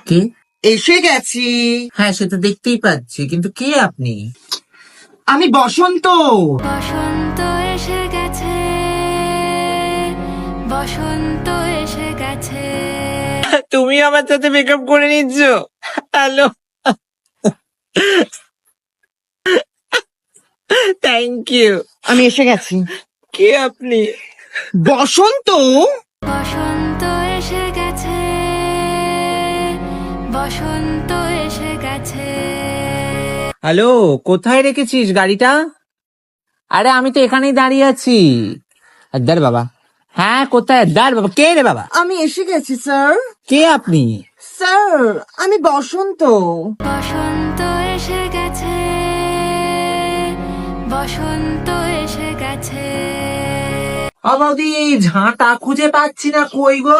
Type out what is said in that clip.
কে? এসে গেছি। হ্যাঁ, সে তো দেখতেই পাচ্ছি, কিন্তু কে আপনি? আমি বসন্ত। বসন্ত এসে গেছে, বসন্ত এসে গেছে। তুমি আমার সাথে মেকআপ করে নিচ্ছ? Hello, thank you. আমি এসে গেছি। কে আপনি? বসন্ত। বসন্ত এসে গেছে, বসন্ত এসে গেছে। হ্যালো, কোথায় রেখেছিস গাড়িটা? আরে আমি তো এখানেই দাঁড়িয়ে আছি। দাঁড় বাবা। হ্যাঁ, কোথায়? দাঁড় বাবা। কে রে বাবা? আমি এসে গেছি স্যার। কে আপনি? স্যার, আমি বসন্ত। বসন্ত এসে গেছে, বসন্ত এসে গেছে। বৌদি, ঝাঁটা খুঁজে পাচ্ছি না, কই গো?